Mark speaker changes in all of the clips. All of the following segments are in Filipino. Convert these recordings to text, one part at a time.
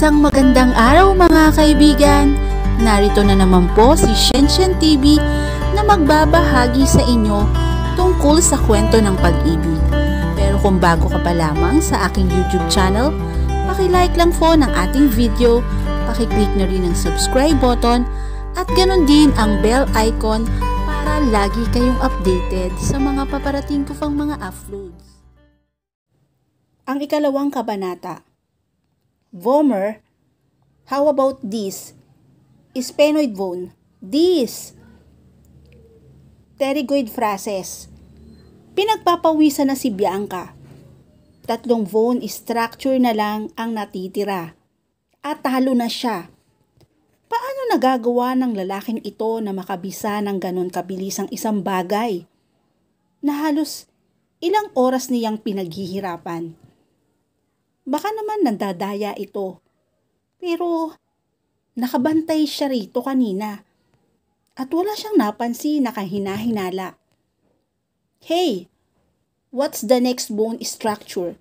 Speaker 1: Isang magandang araw mga kaibigan! Narito na naman po si Shenshen TV na magbabahagi sa inyo tungkol sa kwento ng pag-ibig. Pero kung bago ka pa lamang sa aking YouTube channel, paki-like lang po ng ating video, paki-click na rin ang subscribe button at ganun din ang bell icon para lagi kayong updated sa mga paparating ko pang mga uploads. Ang ikalawang kabanata. Vomer, how about this? Sphenoid bone, this. Pterygoid phrases. Pinagpapawisan na si Bianca. 3 bone structure na lang ang natitira. At talo na siya. Paano nagagawa ng lalaking ito na makabisa ng ganon kabilis ang isang bagay? Na halos ilang oras niyang pinaghihirapan. Baka naman nandadaya ito. Pero nakabantay siya rito kanina. At wala siyang napansin na kahina-hinala. Hey, what's the next bone structure?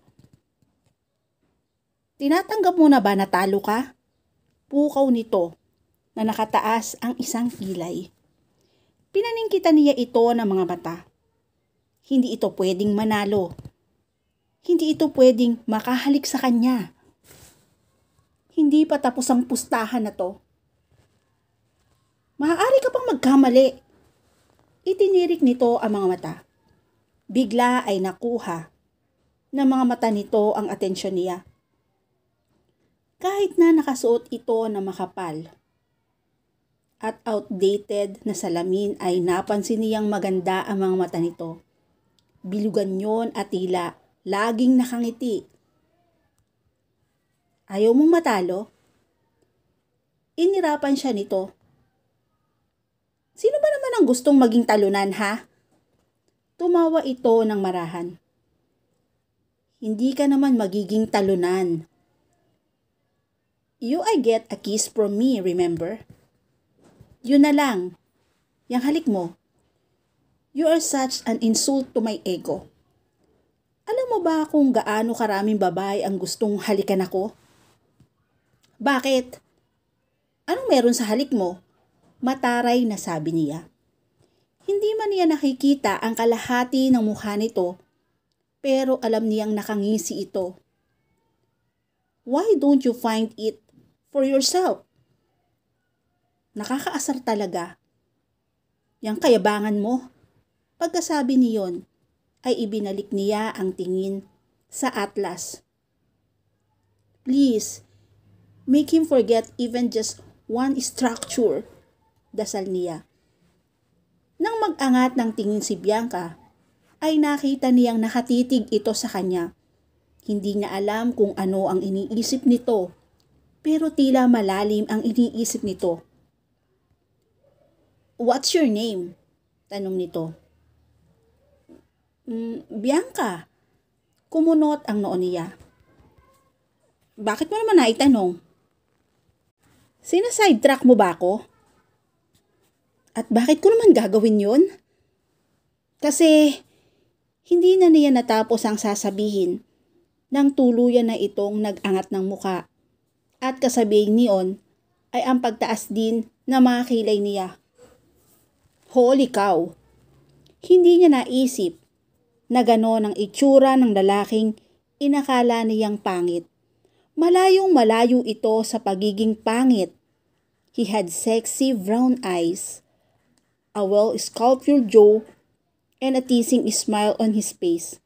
Speaker 1: Tinatanggap mo na ba na talo ka? Pukaw nito na nakataas ang isang kilay. Pinaningkitan niya ito ng mga mata. Hindi ito pwedeng manalo. Hindi ito pwedeng makahalik sa kanya. Hindi pa tapos ang pustahan na to. Maaari ka pang magkamali. Itinirik nito ang mga mata. Bigla ay nakuha ng mga mata nito ang atensyon niya. Kahit na nakasuot ito na makapal at outdated na salamin ay napansin niyang maganda ang mga mata nito. Bilugan yon at tila laging nakangiti. Ayaw mong matalo? Inirapan siya nito. Sino ba naman ang gustong maging talunan, ha? Tumawa ito ng marahan. Hindi ka naman magiging talunan. You I get a kiss from me, remember? Yun na lang. Yang halik mo. You are such an insult to my ego. Alam mo ba kung gaano karaming babae ang gustong halikan ako? Bakit? Anong meron sa halik mo? Mataray na sabi niya. Hindi man niya nakikita ang kalahati ng mukha nito, pero alam niyang nakangisi ito. Why don't you find it for yourself? Nakakaasar talaga. Yang kayabangan mo. Pagkasabi niyon, ay ibinalik niya ang tingin sa atlas. Please, make him forget even just one structure, dasal niya. Nang mag-angat ng tingin si Bianca, ay nakita niyang nakatitig ito sa kanya. Hindi niya alam kung ano ang iniisip nito, pero tila malalim ang iniisip nito. What's your name? Tanong nito. Bianca. Kumunot ang noo niya. Bakit mo naman naitanong? Sinasidetrack mo ba ako? At bakit ko naman gagawin yun? Kasi hindi na niya natapos ang sasabihin nang tuluyan na itong nag-angat ng muka at kasabing niyon ay ang pagtaas din na mga kilay niya. Holy cow! Hindi niya naisip na gano'n ang itsura ng lalaking inakala niyang pangit. Malayong malayo ito sa pagiging pangit. He had sexy brown eyes, a well-sculptured jaw, and a teasing smile on his face.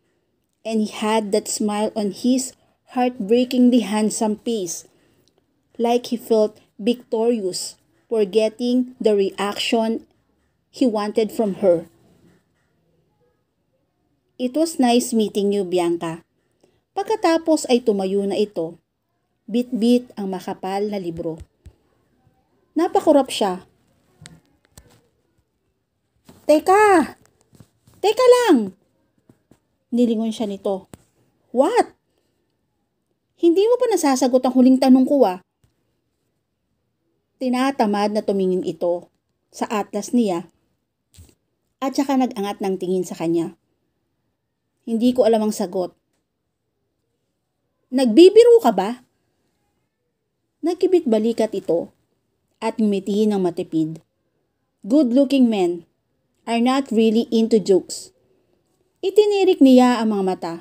Speaker 1: And he had that smile on his heartbreakingly handsome face, like he felt victorious for getting the reaction he wanted from her. It was nice meeting you, Bianca. Pagkatapos ay tumayo na ito. Bit-bit ang makapal na libro. Napakurap siya. Teka! Teka lang! Nilingon siya nito. What? Hindi mo pa nasasagot ang huling tanong ko, ah. Tinatamad na tumingin ito sa atlas niya at saka nag-angat ng tingin sa kanya. Hindi ko alam ang sagot. Nagbibiro ka ba? Nagkibit balikat ito at ngumiti ng matipid. Good-looking men are not really into jokes. Itinirik niya ang mga mata.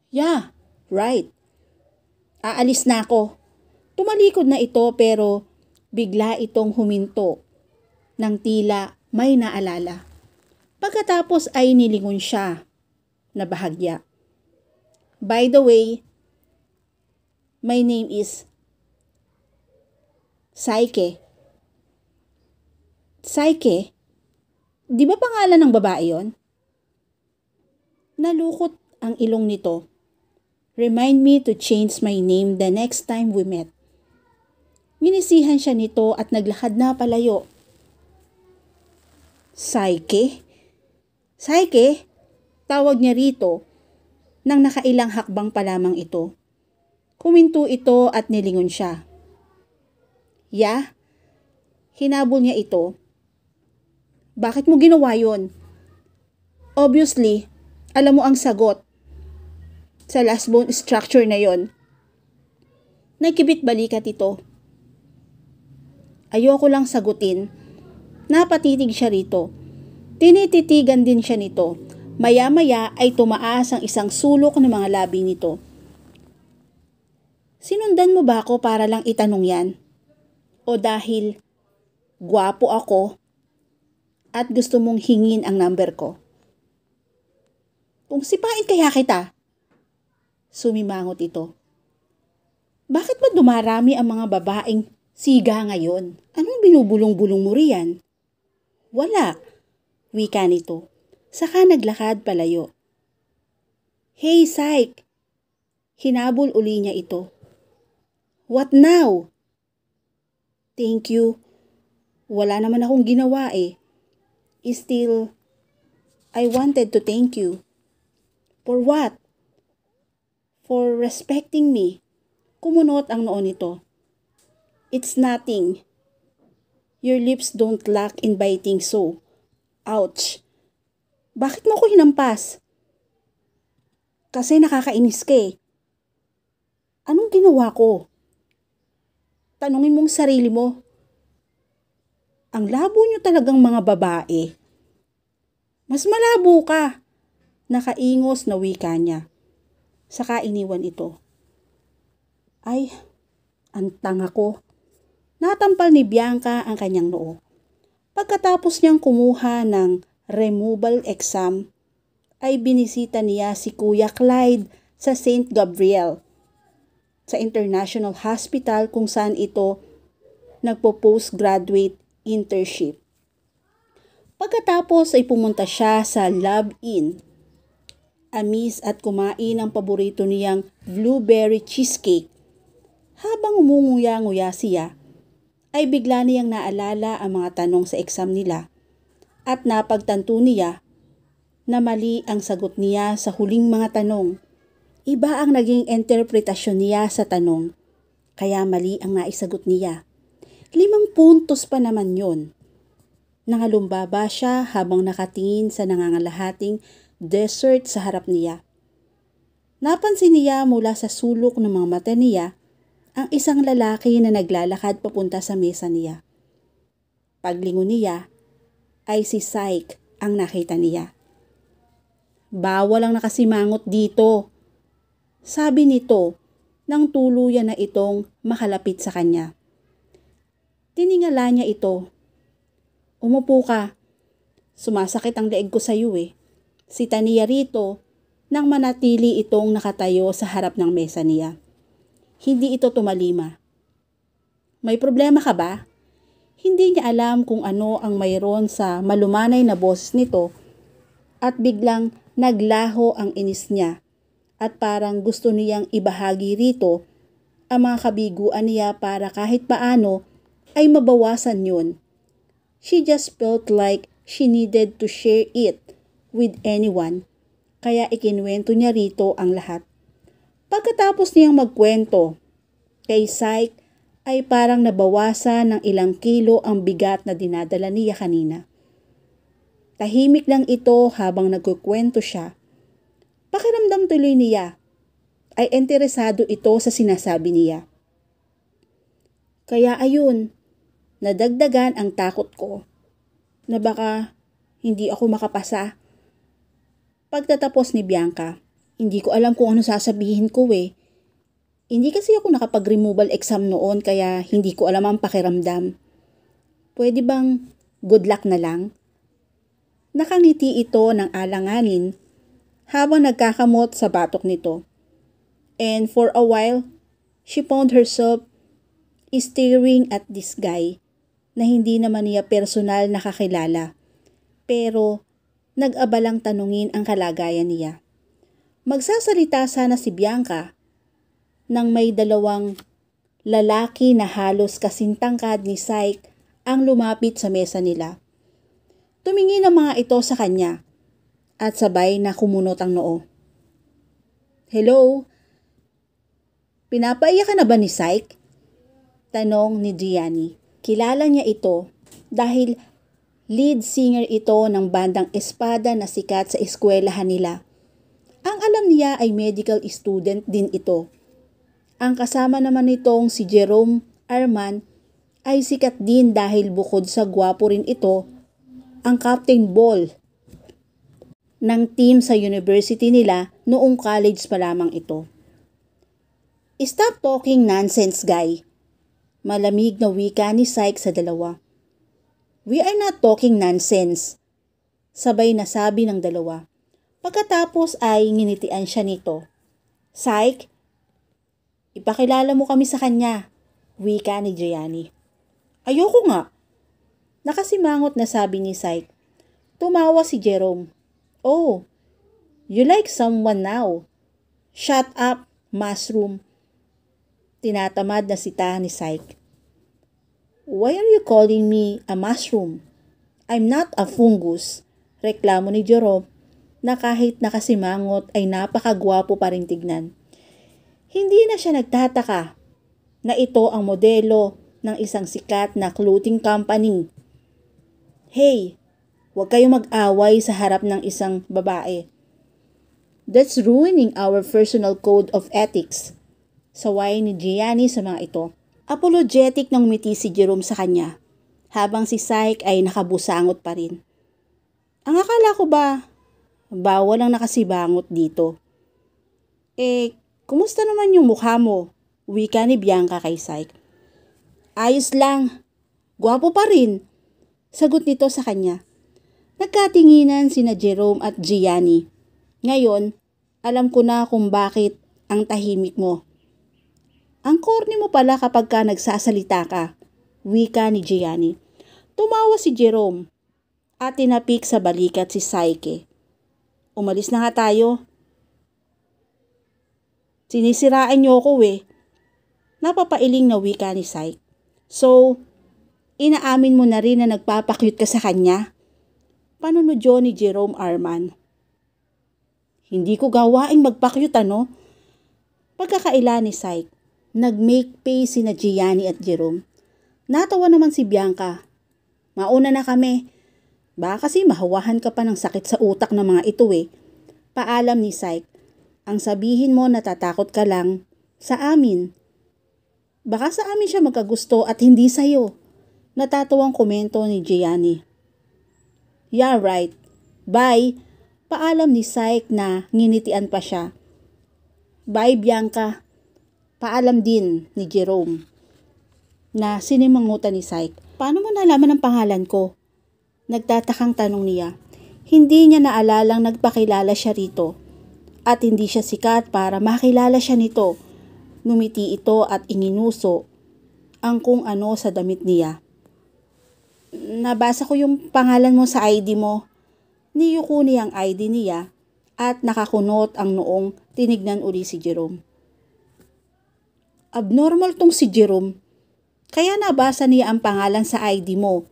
Speaker 1: Yeah, right. Aalis na ako. Tumalikod na ito pero bigla itong huminto nang tila may naalala. Pagkatapos ay nilingon siya na bahagya. By the way, my name is Saike. Saike? Di ba pangalan ng babae yon? Nalukot ang ilong nito. Remind me to change my name the next time we met. Nginisihan siya nito at naglakad na palayo. Saike? Saike? Tawag niya rito nang nakailang hakbang pa lamang ito. Kuminto ito at nilingon siya. Yeah? Hinabol niya ito. Bakit mo ginawa yon? Obviously, alam mo ang sagot sa last bone structure na yon. Nagkibit balikat ito. Ayoko lang sagutin. Napatitig siya rito. Tinititigan din siya nito. Maya-maya ay tumaas ang isang sulok ng mga labi nito. Sinundan mo ba ako para lang itanong yan? O dahil gwapo ako at gusto mong hingin ang number ko? Kung sipain kaya kita? Sumimangot ito. Bakit ba dumarami ang mga babaeng siga ngayon? Anong binubulong-bulong mo riyan? Wala, wika nito. Saka naglakad palayo. Hey, Psych! Hinabol uli niya ito. What now? Thank you. Wala naman akong ginawa eh. Still, I wanted to thank you. For what? For respecting me. Kumunot ang noo nito. It's nothing. Your lips don't lack in biting so. Ouch. Bakit mo ko hinampas? Kasi nakakainis ka eh. Anong ginawa ko? Tanungin mong sarili mo. Ang labo nyo talagang mga babae. Mas malabo ka. Nakaingos na wika niya. Saka iniwan ito. Ay, ang tanga ko. Natampal ni Bianca ang kanyang noo. Pagkatapos niyang kumuha ng removal exam, ay binisita niya si Kuya Clyde sa St. Gabriel, sa International Hospital kung saan ito nagpo-postgraduate internship. Pagkatapos ay pumunta siya sa Love-In, amis at kumain ang paborito niyang blueberry cheesecake. Habang umunguya-nguya siya, ay bigla niyang naalala ang mga tanong sa exam nila at napagtanto niya na mali ang sagot niya sa huling mga tanong. Iba ang naging interpretasyon niya sa tanong, kaya mali ang naisagot niya. 5 puntos pa naman yon. Nangalumbaba siya habang nakatingin sa nangangalahating dessert sa harap niya. Napansin niya mula sa sulok ng mga mata niya ang isang lalaki na naglalakad papunta sa mesa niya. Paglingon niya, ay si Psych ang nakita niya. Bawal ang nakasimangot dito, sabi nito nang tuluyan na itong makalapit sa kanya. Tiningala niya ito. Umupo ka. Sumasakit ang leeg ko sa iyo eh. Sita niya rito nang manatili itong nakatayo sa harap ng mesa niya. Hindi ito tumalima. May problema ka ba? Hindi niya alam kung ano ang mayroon sa malumanay na boses nito at biglang naglaho ang inis niya at parang gusto niyang ibahagi rito ang mga kabiguan niya para kahit paano ay mabawasan yun. She just felt like she needed to share it with anyone, kaya ikinwento niya rito ang lahat. Pagkatapos niyang magkwento, kay Psych ay parang nabawasan ng ilang kilo ang bigat na dinadala niya kanina. Tahimik lang ito habang nagkukwento siya. Pakiramdam tuloy niya ay interesado ito sa sinasabi niya. Kaya ayun, nadagdagan ang takot ko na baka hindi ako makapasa. Pagtatapos ni Bianca, hindi ko alam kung ano sasabihin ko eh. Hindi kasi ako nakapag-removal exam noon kaya hindi ko alam ang pakiramdam. Pwede bang good luck na lang? Nakangiti ito ng alanganin habang nagkakamot sa batok nito. And for a while, she found herself staring at this guy na hindi naman niya personal nakakilala. Pero nag-abalang tanungin ang kalagayan niya. Magsasalita sana si Bianca nang may dalawang lalaki na halos kasintangkad ni Syke ang lumapit sa mesa nila. Tumingin ang mga ito sa kanya at sabay na kumunot ang noo. Hello? Pinapaiyak ka na ba ni Syke? Tanong ni Gianni. Kilala niya ito dahil lead singer ito ng bandang Espada na sikat sa eskwelahan nila. Ang alam niya ay medical student din ito. Ang kasama naman nitong si Jerome Arman ay sikat din dahil bukod sa gwapo rin ito, ang captain ball ng team sa university nila noong college pa lamang ito. Stop talking nonsense, guy. Malamig na wika ni Syke sa dalawa. We are not talking nonsense. Sabay na sabi ng dalawa. Pagkatapos ay nginitian siya nito. Syke, ipakilala mo kami sa kanya. Wika ni Gianni. Ayoko nga. Nakasimangot na sabi ni Syke. Tumawa si Jerome. Oh, you like someone now. Shut up, mushroom. Tinatamad na sita ni Syke. Why are you calling me a mushroom? I'm not a fungus. Reklamo ni Jerome na kahit nakasimangot ay napakagwapo pa rin tignan. Hindi na siya nagtataka na ito ang modelo ng isang sikat na clothing company. Hey, huwag kayong mag-away sa harap ng isang babae. That's ruining our personal code of ethics. Saway ni Gianni sa mga ito. Apologetic nang umiti si Jerome sa kanya, habang si Syke ay nakabusangot pa rin. Ang akala ko ba, bawal ang nakasibangot dito. Kumusta naman yung mukha mo? Wika ni Bianca kay Syke. Ayos lang, gwapo pa rin. Sagot nito sa kanya. Nagkatinginan sina Jerome at Gianni. Ngayon, alam ko na kung bakit ang tahimik mo. Ang corny mo pala kapag ka nagsasalita ka, wika ni Gianni. Tumawa si Jerome at tinapik sa balikat si Syke. Umalis na nga tayo. Sinisiraan niyo ako eh. Napapailing na wika ni Syke. So, inaamin mo na rin na nagpapakyut ka sa kanya? Panunodyo ni Jerome Arman. Hindi ko gawaing magpakyut ano? Pagkakaila ni Syke. Nag-make face sina Gianni at Jerome. Natawa naman si Bianca. Mauna na kami. Baka kasi mahawahan ka pa ng sakit sa utak ng mga ito eh. Paalam ni Syke. Ang sabihin mo natatakot ka lang sa amin. Baka sa amin siya magkagusto at hindi sa'yo. Natatawang komento ni Gianni. Yeah, right. Bye. Paalam ni Syke na nginitian pa siya. Bye, Bianca. Paalam din ni Jerome na sinimangutan ni Syke. Paano mo nalaman ang pangalan ko? Nagtatakang tanong niya. Hindi niya naalalang nagpakilala siya rito at hindi siya sikat para makilala siya nito. Ngumiti ito at inginuso ang kung ano sa damit niya. Nabasa ko yung pangalan mo sa ID mo. Niyuko niya ang ID niya at nakakunot ang noong tinignan uli si Jerome. Abnormal tong si Jerome. Kaya nabasa niya ang pangalan sa ID mo.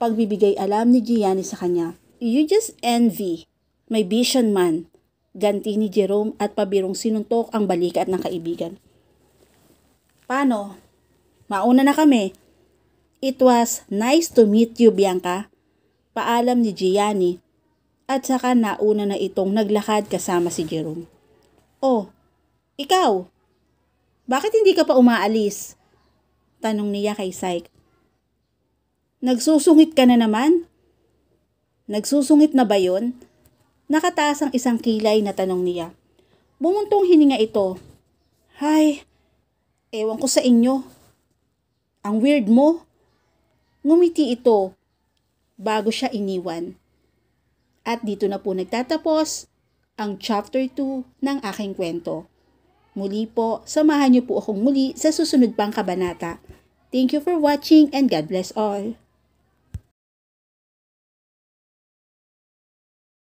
Speaker 1: Pagbibigay alam ni Gianni sa kanya. You just envy my vision man. Ganti ni Jerome at pabirong sinuntok ang balikat ng kaibigan. Paano? Mauna na kami. It was nice to meet you, Bianca. Paalam ni Gianni at saka nauna na itong naglakad kasama si Jerome. Oh, ikaw? Bakit hindi ka pa umaalis? Tanong niya kay Syke. Nagsusungit ka na naman? Nagsusungit na ba yon? Nakataas ang isang kilay na tanong niya. Bumuntong hininga ito. Hay, ewan ko sa inyo. Ang weird mo. Ngumiti ito bago siya iniwan. At dito na po nagtatapos ang chapter 2 ng aking kwento. Muli po, samahan niyo po akong muli sa susunod pang kabanata. Thank you for watching and God bless all.